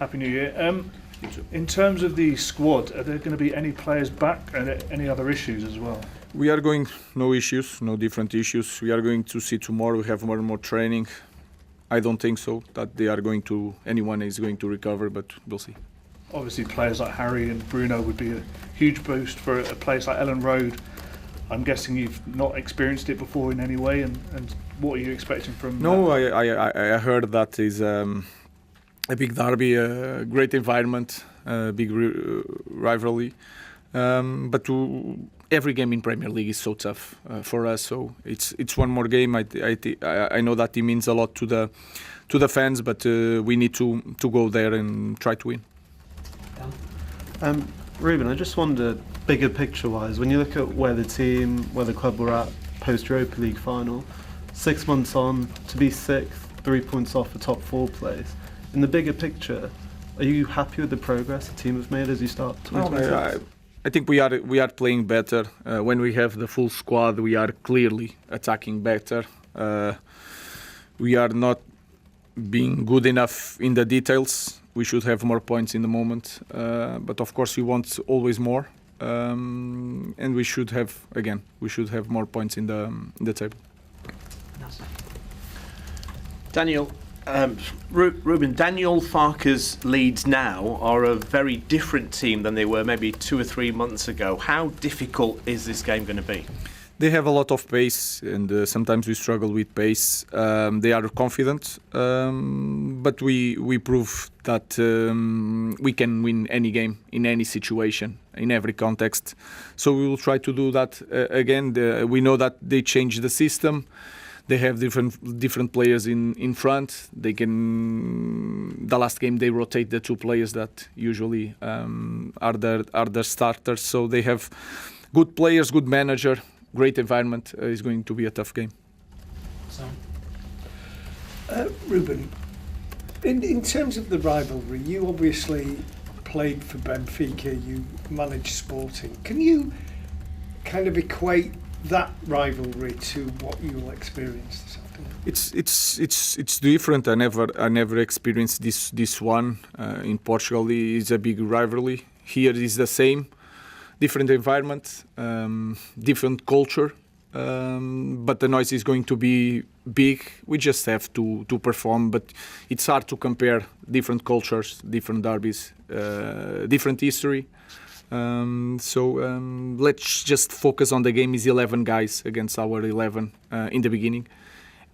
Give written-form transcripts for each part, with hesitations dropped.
Happy New Year. In terms of the squad, are there going to be any players back and any other issues as well? We are going, no issues, no different issues. We are going to see tomorrow, we have more and more training. I don't think so, that anyone is going to recover, but we'll see. Obviously players like Harry and Bruno would be a huge boost for a place like Elland Road. I'm guessing you've not experienced it before in any way, and what are you expecting from No, I heard that is a big derby, a great environment, a big rivalry. But every game in Premier League is so tough for us. So it's one more game. I know that it means a lot to the fans, but we need to go there and try to win. Ruben, I just wonder, bigger picture-wise, when you look at where the club were at post-Europa League final, 6 months on to be 6th, 3 points off the top 4 place. In the bigger picture, are you happy with the progress the team have made as you start 2026? I think we are playing better. When we have the full squad, we are clearly attacking better. We are not being good enough in the details. We should have more points in the moment, but of course we want always more, and we should have more points in the table. Daniel, Ruben, Daniel Farke's Leeds now are a very different team than they were maybe 2 or 3 months ago. How difficult is this game going to be? They have a lot of pace, and sometimes we struggle with pace. They are confident, but we prove that we can win any game in any situation, in every context. So we will try to do that again. We know that they changed the system. They have different players in front. They can. The last game they rotate the 2 players that usually are the starters. So they have good players, good manager. Great environment. Is going to be a tough game. Ruben, in terms of the rivalry, you obviously played for Benfica, you managed Sporting. Can you kind of equate that rivalry to what you will experience this afternoon? It's different. I never experienced this one. In Portugal, it's a big rivalry. Here is the same. Different environment, different culture, but the noise is going to be big. We just have to perform, but it's hard to compare different cultures, different derbies, different history. Let's just focus on the game. Is 11 guys against our 11 in the beginning,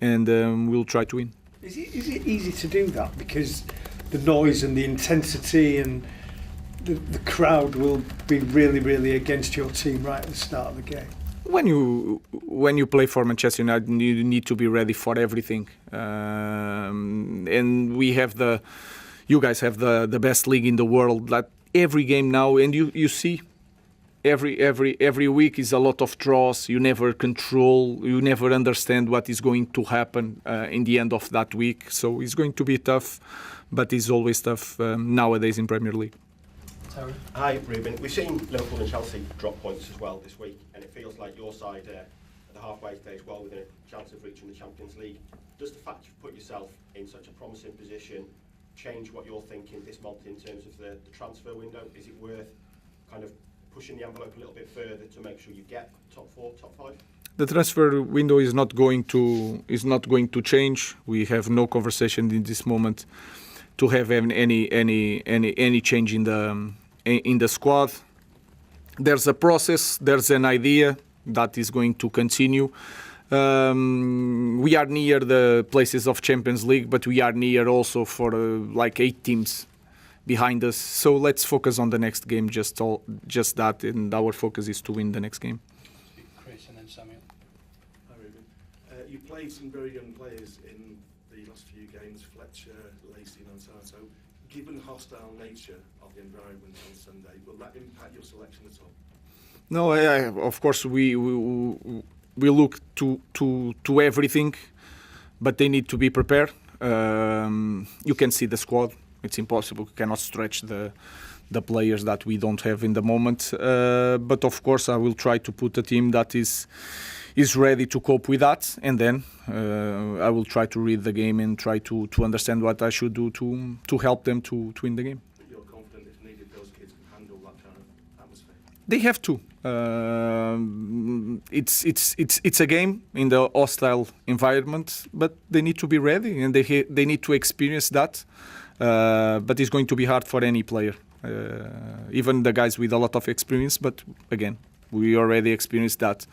and we'll try to win. Is it easy to do that because the noise and the intensity and the crowd will be really, really against your team right at the start of the game? When you play for Manchester United, you need to be ready for everything, and you guys have the best league in the world. That every game now, and you see, every week is a lot of draws. You never control, you never understand what is going to happen in the end of that week. So it's going to be tough, but it's always tough nowadays in Premier League. Hi, Ruben. We've seen Liverpool and Chelsea drop points as well this week, and it feels like your side at the halfway stage well within a chance of reaching the Champions League. Does the fact you've put yourself in such a promising position change what you're thinking this month in terms of the transfer window? Is it worth kind of pushing the envelope a little bit further to make sure you get top 4, top 5? The transfer window is not going to change. We have no conversation in this moment to have any change in the squad. There's a process, there's an idea that is going to continue. We are near the places of Champions League, but we are near also for like 8 teams behind us. So let's focus on the next game, just that, and our focus is to win the next game. Chris and then Samuel. Hi, Ruben. You played some very young players in the last few games, Fletcher, Lacey and Ansato. Given the hostile nature of the environment on Sunday, will that impact your selection at all? No, of course we look to everything, but they need to be prepared. You can see the squad; it's impossible. We cannot stretch the players that we don't have in the moment. But of course, I will try to put a team that is is ready to cope with that, and then I will try to read the game and try to understand what I should do to help them to win the game. But you're confident if needed, those kids can handle that kind of atmosphere? They have to. It's a game in the hostile environment, but they need to be ready and they need to experience that. But it's going to be hard for any player, even the guys with a lot of experience. But again, we already experienced that.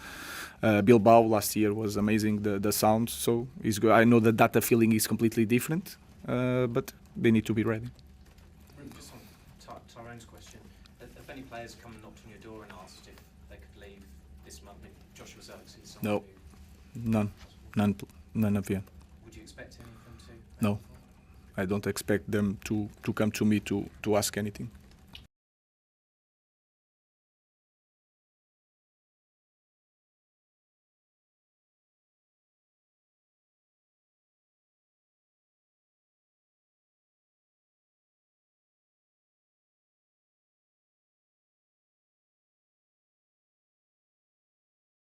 Bilbao last year was amazing, the sound. So I know that the feeling is completely different, but they need to be ready. Just on Tyrone's question, have any players come and knocked on your door and asked if they could leave this month? I mean, Joshua Zirkzee, No, none of them. Would you expect any of them to? No, I don't expect them to come to me to ask anything.